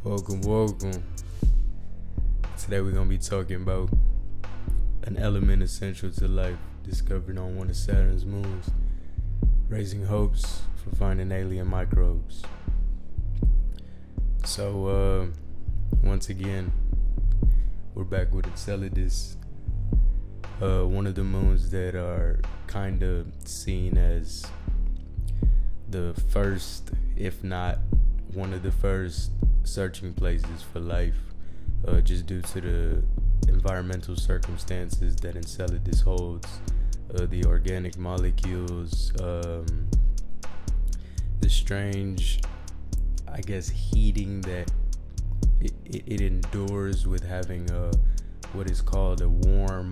Welcome. Today we're gonna be talking about an element essential to life discovered on one of Saturn's moons, raising hopes for finding alien microbes. So, once again, we're back with Enceladus, one of the moons that are kind of seen as the first, if not one of the first searching places for life, just due to the environmental circumstances that Enceladus holds, the organic molecules, the strange, heating that it endures with having what is called a warm,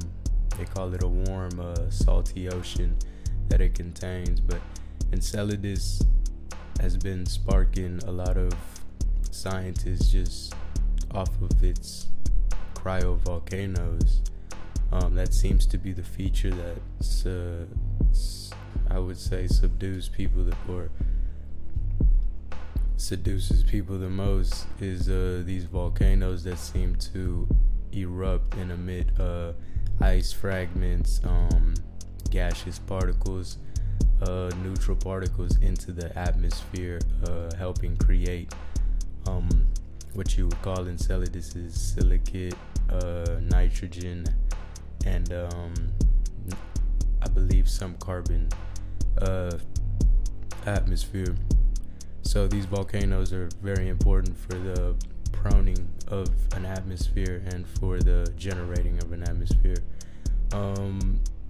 salty ocean that it contains. But Enceladus has been sparking a lot of scientists just off of its cryovolcanoes. That seems to be the feature that seduces people the most, is these volcanoes that seem to erupt and emit ice fragments, gaseous particles, neutral particles into the atmosphere, helping create what you would call Enceladus's silicate, nitrogen, and I believe some carbon atmosphere. So these volcanoes are very important for the proning of an atmosphere and for the generating of an atmosphere.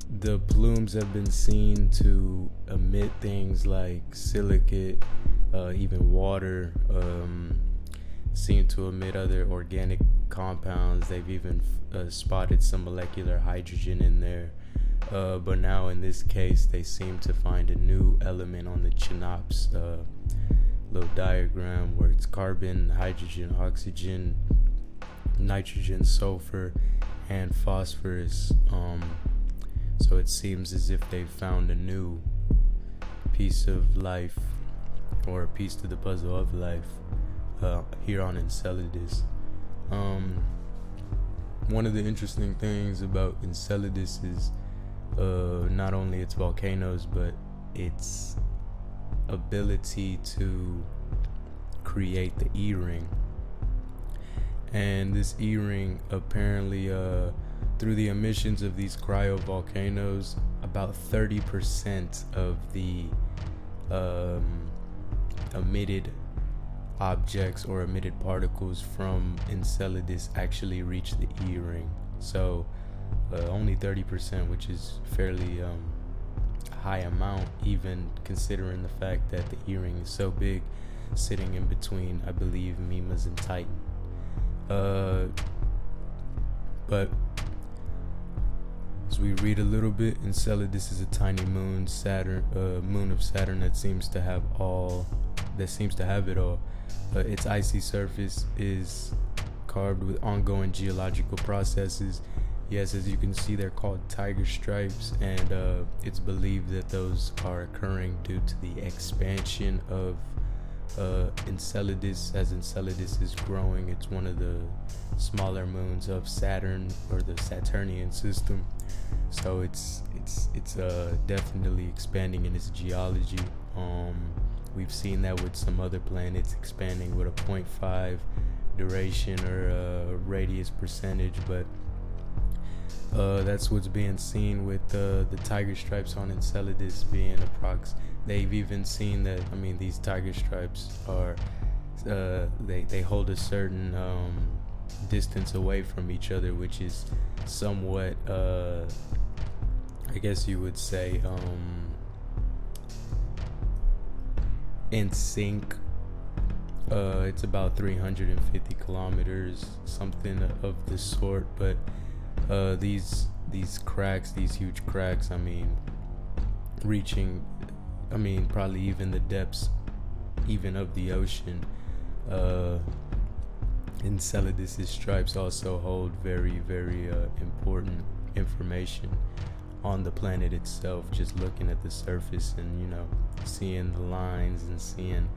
The plumes have been seen to emit things like silicate, even water, seem to emit other organic compounds. They've even spotted some molecular hydrogen in there. But now in this case, they seem to find a new element on the Chinop's little diagram, where it's carbon, hydrogen, oxygen, nitrogen, sulfur, and phosphorus. So it seems as if they found a new piece of life, or a piece to the puzzle of life, here on Enceladus. One of the interesting things about Enceladus is not only its volcanoes, but its ability to create the E-ring. And this E-ring, apparently, through the emissions of these cryovolcanoes, about 30% of the emitted objects or emitted particles from Enceladus actually reach the E-ring. So only 30%, which is fairly high amount, even considering the fact that the E-ring is so big, sitting in between, I believe, Mimas and Titan. But as we read a little bit, Enceladus is a tiny moon of Saturn that seems to have it all. Its icy surface is carved with ongoing geological processes. Yes, as you can see, they're called tiger stripes, and it's believed that those are occurring due to the expansion of Enceladus. As Enceladus is growing, it's one of the smaller moons of Saturn, or the Saturnian system. So it's definitely expanding in its geology. We've seen that with some other planets expanding with a 0.5 duration or radius percentage, but that's what's being seen with the tiger stripes on Enceladus being They've even seen that, these tiger stripes are, they hold a certain distance away from each other, which is somewhat, you would say, in sync. It's about 350 kilometers, something of the sort. But these cracks, these huge cracks, reaching, probably even the depths even of the ocean. Enceladus's stripes also hold very, very important information on the planet itself. Just looking at the surface and seeing the lines and seeing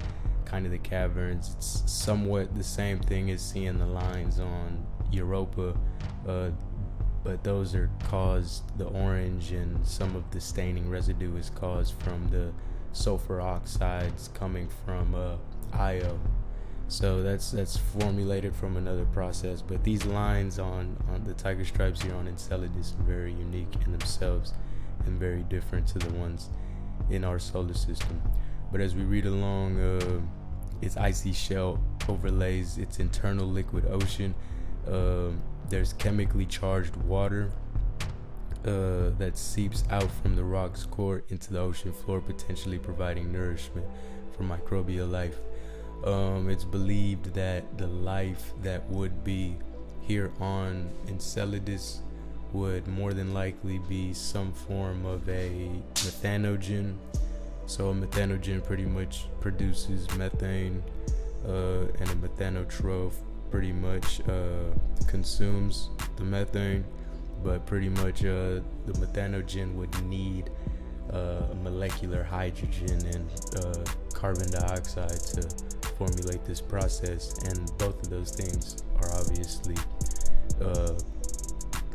kind of the caverns. It's somewhat the same thing as seeing the lines on Europa, but those are caused, the orange and some of the staining residue is caused from the sulfur oxides coming from Io. So that's formulated from another process. But these lines on the tiger stripes here on Enceladus are very unique in themselves and very different to the ones in our solar system. But as we read along, its icy shell overlays its internal liquid ocean. There's chemically charged water that seeps out from the rock's core into the ocean floor, potentially providing nourishment for microbial life. It's believed that the life that would be here on Enceladus would more than likely be some form of a methanogen. So a methanogen pretty much produces methane, and a methanotroph pretty much consumes the methane, but pretty much the methanogen would need molecular hydrogen and carbon dioxide to formulate this process, and both of those things are obviously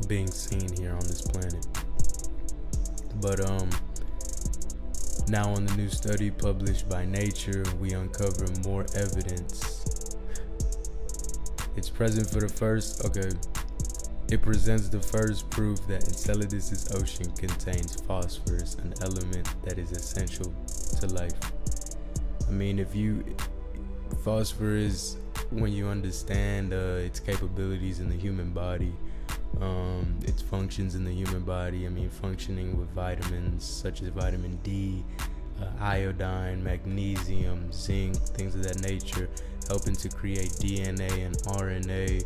being seen here on this planet. But now on the new study published by Nature, we uncover more evidence. It's present for the first, it presents the first proof that Enceladus's ocean contains phosphorus, an element that is essential to life. I mean, phosphorus, when you understand its capabilities in the human body, its functions in the human body, functioning with vitamins such as vitamin D, iodine, magnesium, zinc, things of that nature, helping to create DNA and RNA,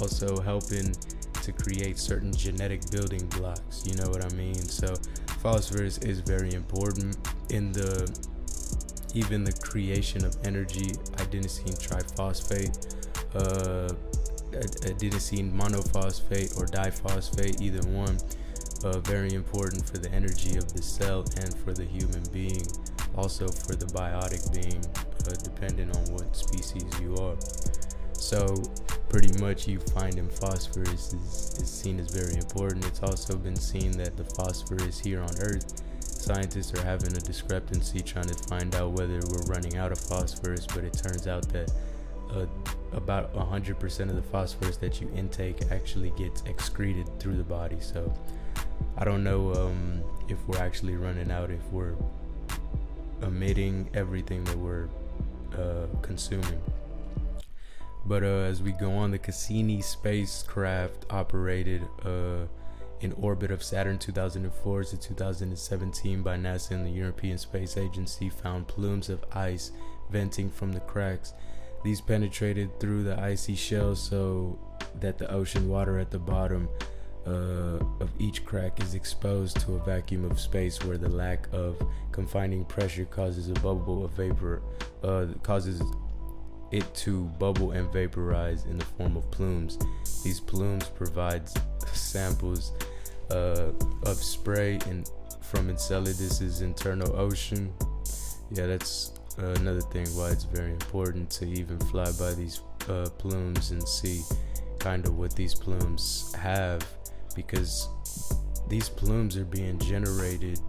also helping to create certain genetic building blocks, you know what I mean? So phosphorus is very important in even the creation of energy. Adenosine triphosphate, adenosine monophosphate or diphosphate, either one, very important for the energy of the cell and for the human being, also for the biotic being, depending on what species you are. So pretty much you finding phosphorus is seen as very important. It's also been seen that the phosphorus here on Earth, scientists are having a discrepancy trying to find out whether we're running out of phosphorus, but it turns out that about 100% of the phosphorus that you intake actually gets excreted through the body. So I don't know if we're actually running out, if we're emitting everything that we're consuming. But as we go on, the Cassini spacecraft operated in orbit of Saturn 2004 to 2017 by NASA and the European Space Agency found plumes of ice venting from the cracks. These penetrated through the icy shell so that the ocean water at the bottom of each crack is exposed to a vacuum of space where the lack of confining pressure causes a bubble of vapor, causes it to bubble and vaporize in the form of plumes. These plumes provide samples of spray from Enceladus's internal ocean. Yeah, that's another thing why it's very important to even fly by these plumes and see kind of what these plumes have, because these plumes are being generated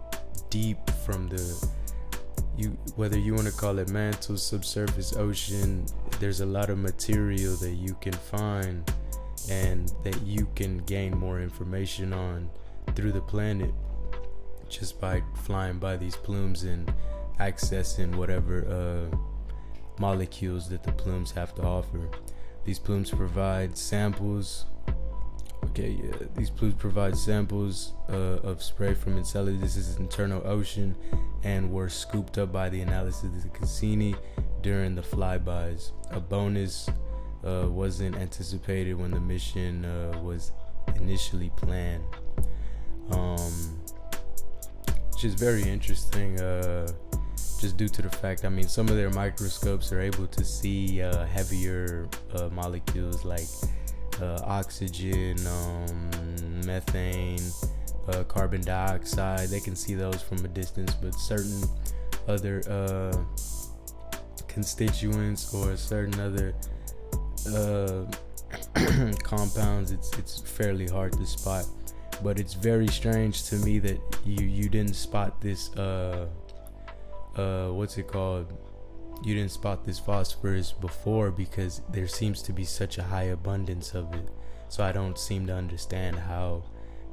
deep from whether you want to call it mantle, subsurface, ocean. There's a lot of material that you can find and that you can gain more information on through the planet just by flying by these plumes and accessing whatever molecules that the plumes have to offer. These plumes provide samples. These plumes provide samples of spray from Enceladus's internal ocean and were scooped up by the analysis of the Cassini during the flybys. A bonus wasn't anticipated when the mission was initially planned, which is very interesting, just due to the fact, some of their microscopes are able to see heavier molecules like oxygen, methane, carbon dioxide. They can see those from a distance, but certain other constituents or certain other uh, compounds, it's fairly hard to spot. But it's very strange to me that you didn't spot this what's it called? You didn't spot this phosphorus before, because there seems to be such a high abundance of it. So I don't seem to understand how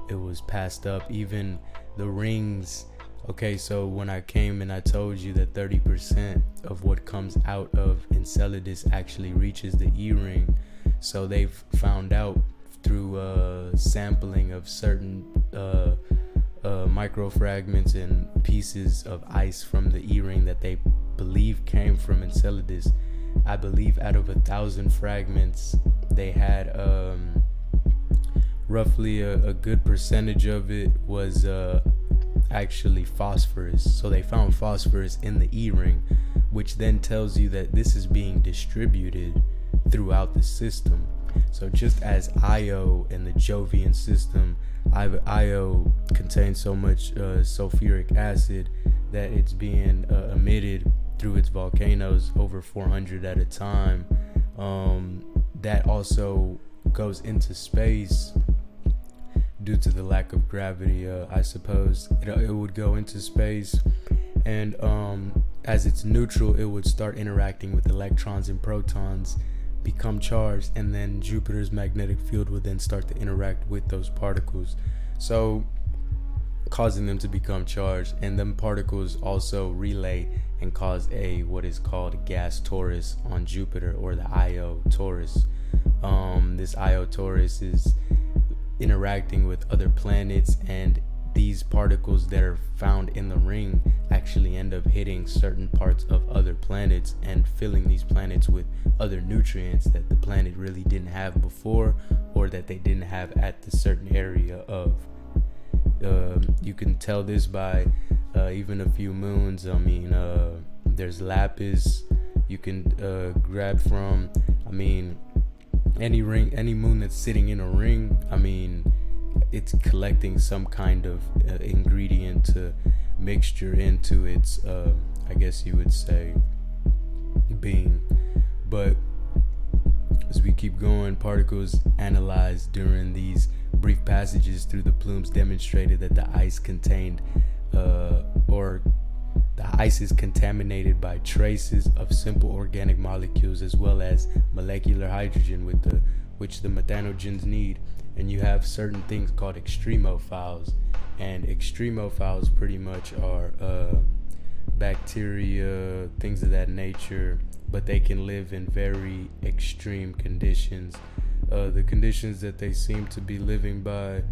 it was passed up. Even the rings. Okay, so when I came and I told you that 30% of what comes out of Enceladus actually reaches the E-ring, so they've found out through sampling of certain microfragments and pieces of ice from the E-ring that they believe came from Enceladus. I believe out of 1,000 fragments, they had roughly a good percentage of it was actually phosphorus. So they found phosphorus in the E-ring, which then tells you that this is being distributed throughout the system. So just as Io in the Jovian system, Io contains so much sulfuric acid that it's being emitted through its volcanoes, over 400 at a time. That also goes into space due to the lack of gravity. I suppose it would go into space, and as it's neutral, it would start interacting with electrons and protons, become charged, and then Jupiter's magnetic field would then start to interact with those particles, so causing them to become charged. And them particles also relay and cause a what is called a gas torus on Jupiter, or the Io torus. This Io torus is interacting with other planets, and these particles that are found in the ring actually end up hitting certain parts of other planets and filling these planets with other nutrients that the planet really didn't have before, or that they didn't have at the certain area of. You can tell this by even a few moons. I mean, there's lapis you can grab from. I mean, any moon that's sitting in a ring, I mean, it's collecting some kind of ingredient to mixture into its I guess you would say being. But as we keep going, particles analyzed during these brief passages through the plumes demonstrated that the ice contained or the ice is contaminated by traces of simple organic molecules, as well as molecular hydrogen which the methanogens need. And you have certain things called extremophiles, and extremophiles pretty much are bacteria, things of that nature, but they can live in very extreme conditions. The conditions that they seem to be living by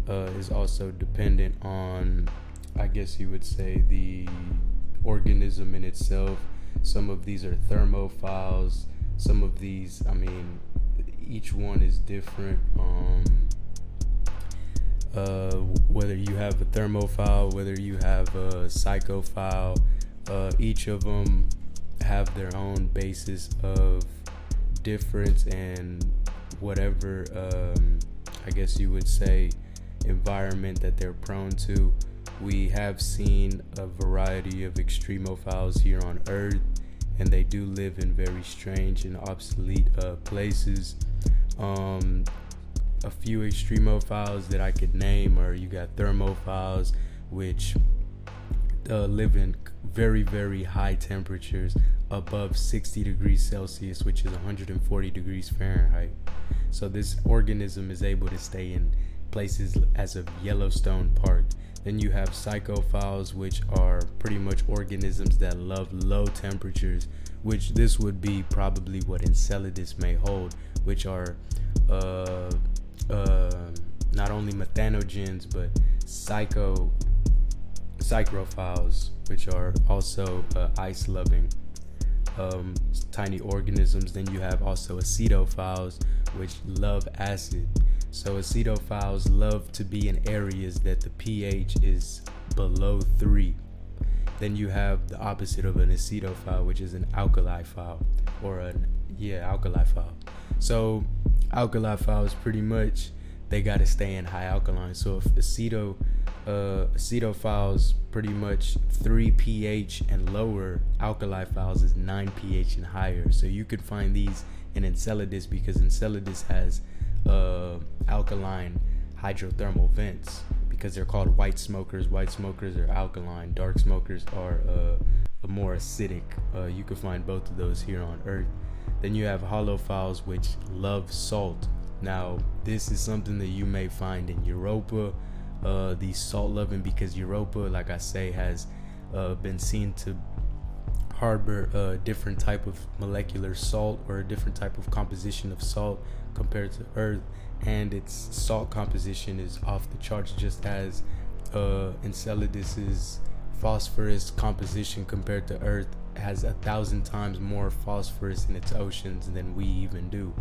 is also dependent on, I guess you would say, the organism in itself. Some of these are thermophiles. Some of these, I mean, each one is different. Whether you have a thermophile, whether you have a psychophile, each of them have their own basis of difference and whatever I guess you would say environment that they're prone to. We have seen a variety of extremophiles here on Earth, and they do live in very strange and obsolete places. A few extremophiles that I could name are, you got thermophiles, which live in very, very high temperatures above 60 degrees Celsius, which is 140 degrees Fahrenheit. So this organism is able to stay in places as of Yellowstone Park. Then you have psychophiles, which are pretty much organisms that love low temperatures, which this would be probably what Enceladus may hold, which are not only methanogens but psychrophiles, which are also ice-loving tiny organisms. Then you have also acetophiles, which love acid. So acetophiles love to be in areas that the pH is below 3. Then you have the opposite of an acetophile, which is an alkaliphile, or alkaliphile. So alkaliphiles, pretty much, they got to stay in high alkaline. So if Acetophiles pretty much 3 pH and lower. Alkali files is 9 pH and higher. So you could find these in Enceladus because Enceladus has alkaline hydrothermal vents because they're called white smokers. White smokers are alkaline. Dark smokers are more acidic. You can find both of those here on Earth. Then you have holophiles, which love salt. Now, this is something that you may find in Europa. These salt loving, because Europa, like I say, has been seen to harbor a different type of molecular salt or a different type of composition of salt compared to Earth, and its salt composition is off the charts, just as Enceladus's phosphorus composition compared to Earth has 1,000 times more phosphorus in its oceans than we even do.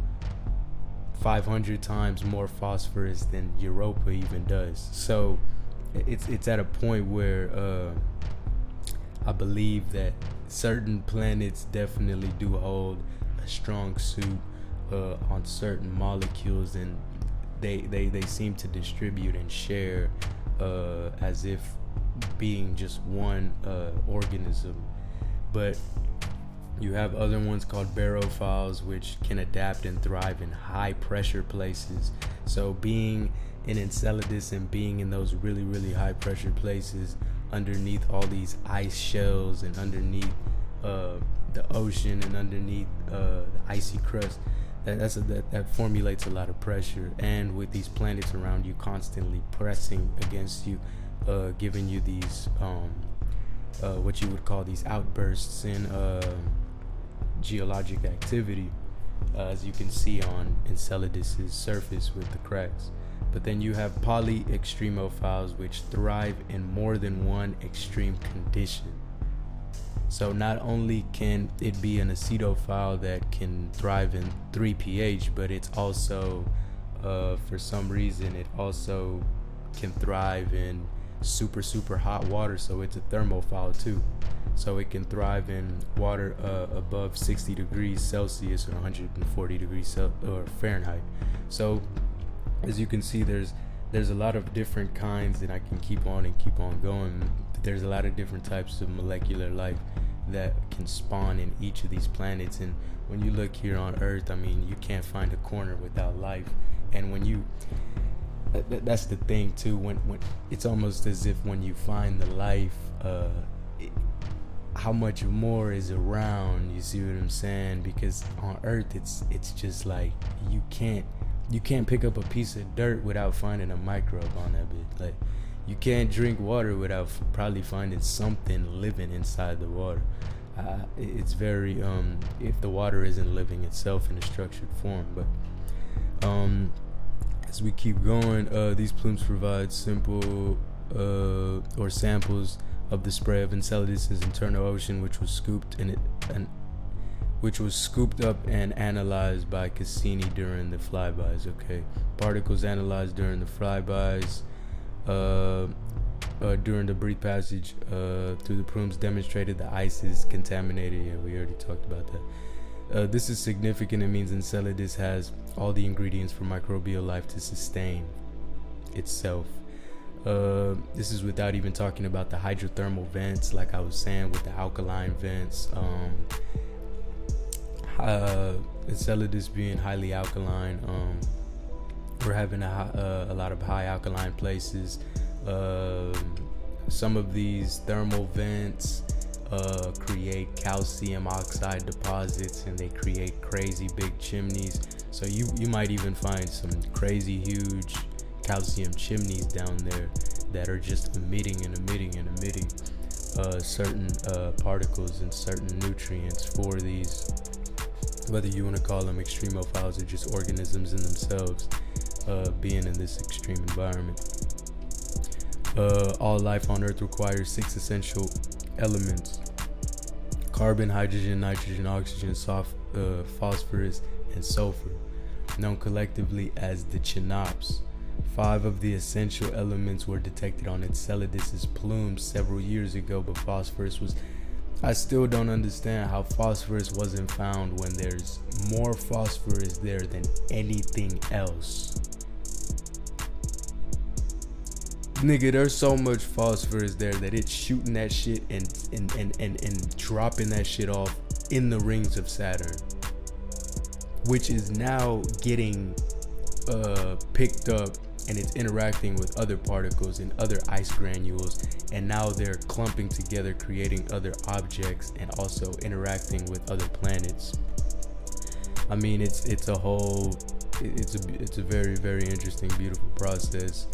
500 times more phosphorus than Europa even does. So it's at a point where I believe that certain planets definitely do hold a strong suit on certain molecules, and they seem to distribute and share as if being just one organism. But you have other ones called barophiles, which can adapt and thrive in high pressure places. So being in Enceladus and being in those really, really high pressure places underneath all these ice shells and underneath the ocean and underneath the icy crust, that formulates a lot of pressure. And with these planets around you constantly pressing against you, giving you these what you would call these outbursts in geologic activity, as you can see on Enceladus's surface with the cracks. But then you have polyextremophiles, which thrive in more than one extreme condition. So not only can it be an acetophile that can thrive in 3 pH, but it's also for some reason it also can thrive in super hot water. So it's a thermophile too. So it can thrive in water above 60 degrees Celsius or 140 degrees Fahrenheit. So as you can see, there's a lot of different kinds, and I can keep on going. There's a lot of different types of molecular life that can spawn in each of these planets. And when you look here on Earth, I mean, you can't find a corner without life. And when you that's the thing too, when it's almost as if when you find the life, how much more is around, you see what I'm saying? Because on Earth it's just like you can't pick up a piece of dirt without finding a microbe on that bit. Like, you can't drink water without probably finding something living inside the water. It's very if the water isn't living itself in a structured form. But as we keep going, these plumes provide simple or samples of the spray of Enceladus's internal ocean, which was scooped up and analyzed by Cassini during the flybys. Okay, particles analyzed during the flybys during the brief passage through the plumes demonstrated the ice is contaminated. Yeah, we already talked about that. This is significant. It means Enceladus has all the ingredients for microbial life to sustain itself. This is without even talking about the hydrothermal vents, like I was saying, with the alkaline vents. Enceladus being highly alkaline, we're having a lot of high alkaline places. Some of these thermal vents create calcium oxide deposits, and they create crazy big chimneys. So you might even find some crazy huge calcium chimneys down there that are just emitting certain particles and certain nutrients for these, whether you want to call them extremophiles or just organisms in themselves, being in this extreme environment. All life on Earth requires 6 essential elements: carbon, hydrogen, nitrogen, oxygen, phosphorus, and sulfur, known collectively as the chinops. 5 of the essential elements were detected on Enceladus's plumes several years ago, but phosphorus was... I still don't understand how phosphorus wasn't found when there's more phosphorus there than anything else. Nigga, there's so much phosphorus there that it's shooting that shit and dropping that shit off in the rings of Saturn, which is now getting picked up, and it's interacting with other particles and other ice granules, and now they're clumping together, creating other objects and also interacting with other planets. I mean, it's a very, very interesting, beautiful process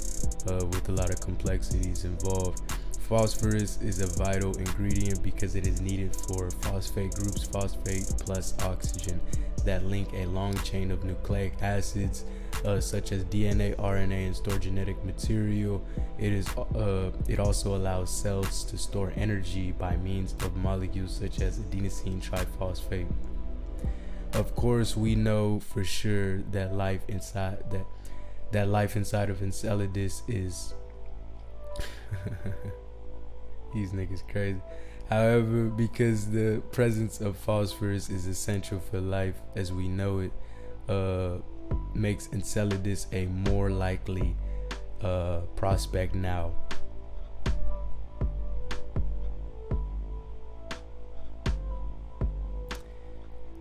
with a lot of complexities involved. Phosphorus is a vital ingredient because it is needed for phosphate groups, phosphate plus oxygen, that link a long chain of nucleic acids such as DNA, RNA, and store genetic material. It also allows cells to store energy by means of molecules such as adenosine triphosphate. Of course, we know for sure that life inside of Enceladus is these niggas crazy. However, because the presence of phosphorus is essential for life as we know it, makes Enceladus a more likely prospect now.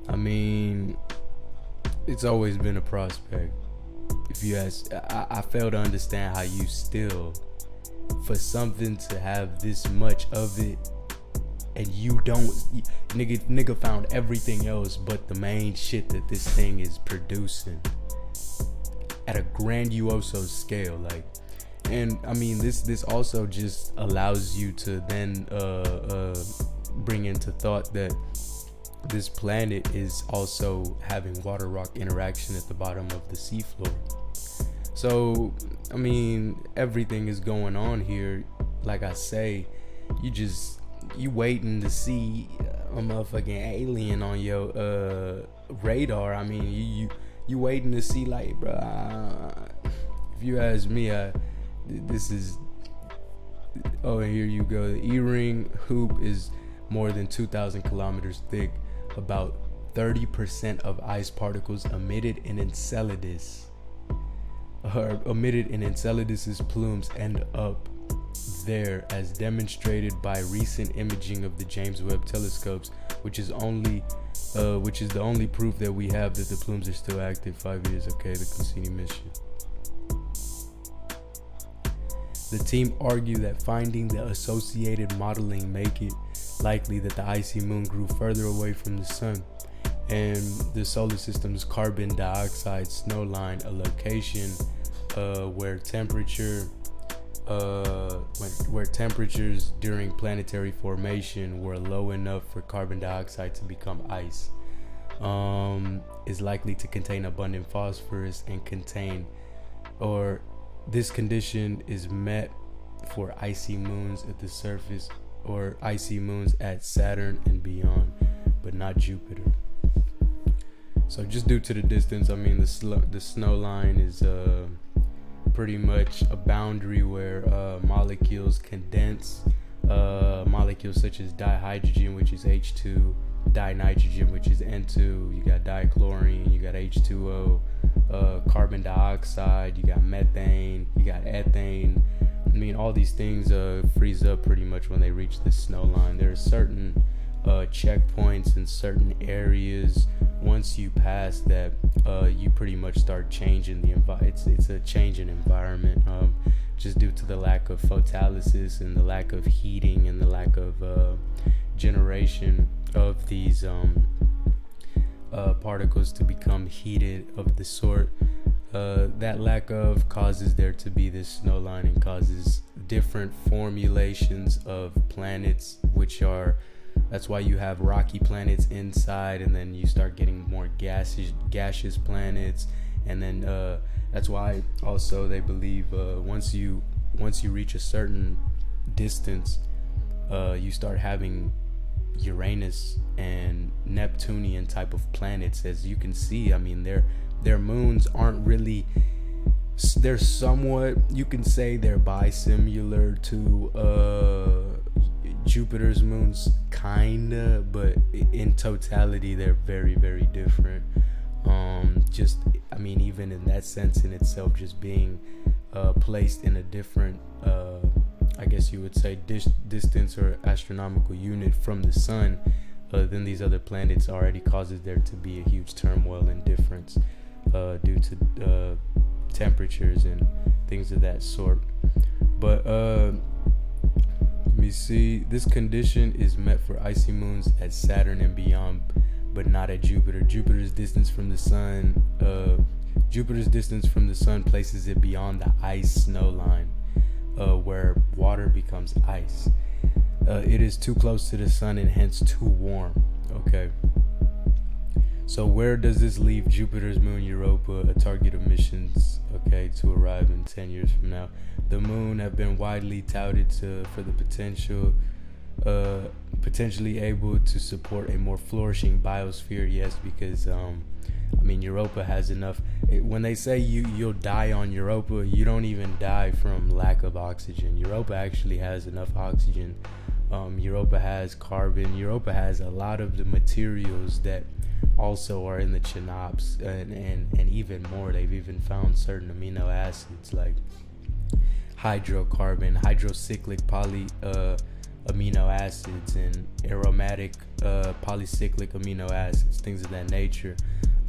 I mean, it's always been a prospect. If you ask, I fail to understand how you still, for something to have this much of it, and you don't, nigga found everything else but the main shit that this thing is producing at a grandiose scale, like. And I mean, this also just allows you to then bring into thought that this planet is also having water rock interaction at the bottom of the seafloor. So, I mean, everything is going on here. Like I say, you waiting to see a motherfucking alien on your radar. I mean, you waiting to see, like, bruh, if you ask me, this is, oh, and here you go. The E-ring hoop is more than 2,000 kilometers thick. About 30% of ice particles emitted in Enceladus's plumes end up there, as demonstrated by recent imaging of the James Webb telescopes, which is the only proof that we have that the plumes are still active 5 years. Okay, the Cassini mission. The team argue that finding the associated modeling make it likely that the icy moon grew further away from the sun, and the solar system's carbon dioxide snow line, a location where temperatures during planetary formation were low enough for carbon dioxide to become ice, is likely to contain abundant phosphorus and this condition is met for icy moons at the surface, or icy moons at Saturn and beyond, but not Jupiter. So just due to the distance, I mean, the snow line is pretty much a boundary where molecules condense, molecules such as dihydrogen, which is H2, dinitrogen, which is N2, you got dichlorine, you got H2O, carbon dioxide, you got methane, you got ethane. I mean, all these things freeze up pretty much when they reach the snow line. There are certain checkpoints in certain areas. Once you pass that, you pretty much start changing the environment. It's a change in environment, just due to the lack of photolysis and the lack of heating and the lack of generation of these particles to become heated of the sort. That lack of causes there to be this snow line and causes different formulations of planets, that's why you have rocky planets inside, and then you start getting more gaseous planets, and then that's why also they believe once you reach a certain distance, you start having Uranus and Neptunian type of planets. As you can see, I mean, their moons aren't really, they're somewhat, you can say they're bisimilar to Jupiter's moons, kinda, but in totality they're very, very different. I mean, even in that sense in itself, just being placed in a different, I guess you would say, distance or astronomical unit from the sun than these other planets, already causes there to be a huge turmoil and difference due to temperatures and things of that sort. But let me see. This condition is met for icy moons at Saturn and beyond, but not at Jupiter. Jupiter's distance from the sun places it beyond the ice snow line, where water becomes ice. It is too close to the sun and hence too warm. Okay. So where does this leave Jupiter's moon Europa, a target of missions, okay, to arrive in 10 years from now? The moon have been widely touted for the potentially able to support a more flourishing biosphere. Yes, because Europa has enough. When they say you'll die on Europa, you don't even die from lack of oxygen. Europa actually has enough oxygen. Europa has carbon. Europa has a lot of the materials that also are in the Chinops, and even more. They've even found certain amino acids like hydrocarbon, hydrocyclic amino acids, and aromatic polycyclic amino acids, things of that nature,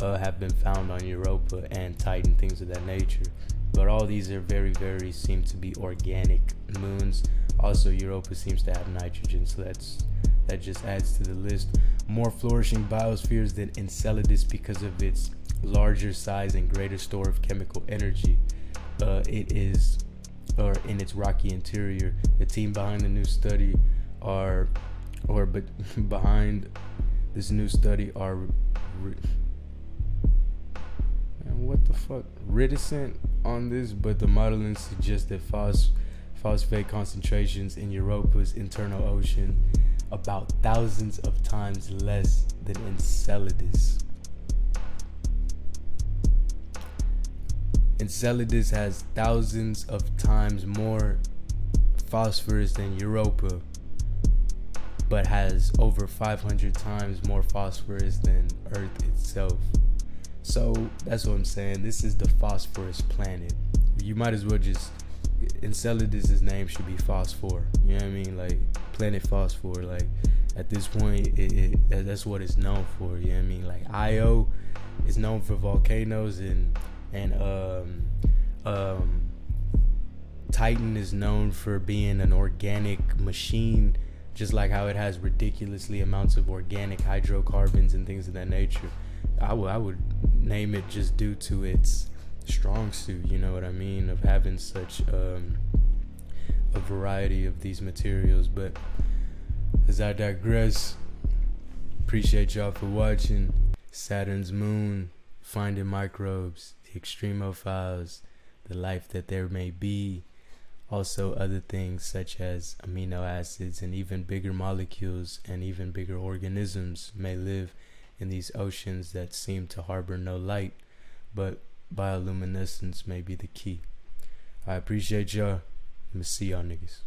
have been found on Europa and Titan, things of that nature. But all these are very, very seem to be organic moons. Also, Europa seems to have nitrogen, so that just adds to the list. More flourishing biospheres than Enceladus because of its larger size and greater store of chemical energy. In its rocky interior. The team behind the new study behind this new study are reticent on this, but the modeling suggests that phosphate concentrations in Europa's internal ocean about thousands of times less than Enceladus. Enceladus has thousands of times more phosphorus than Europa, but has over 500 times more phosphorus than Earth itself. So that's what I'm saying. This is the phosphorus planet. You might as well just, Enceladus's name should be Phosphor. You know what I mean? Like planet Phosphor. Like at this point, that's what it's known for. You know what I mean? Like Io is known for volcanoes, and Titan is known for being an organic machine, just like how it has ridiculously amounts of organic hydrocarbons and things of that nature. I would name it just due to its strong suit, you know what I mean, of having such a variety of these materials. But as I digress, appreciate y'all for watching. Saturn's moon, finding microbes, the extremophiles, the life that there may be, also other things such as amino acids and even bigger molecules and even bigger organisms may live in these oceans that seem to harbor no light, but bioluminescence may be the key. I appreciate y'all. I'm gonna see y'all niggas.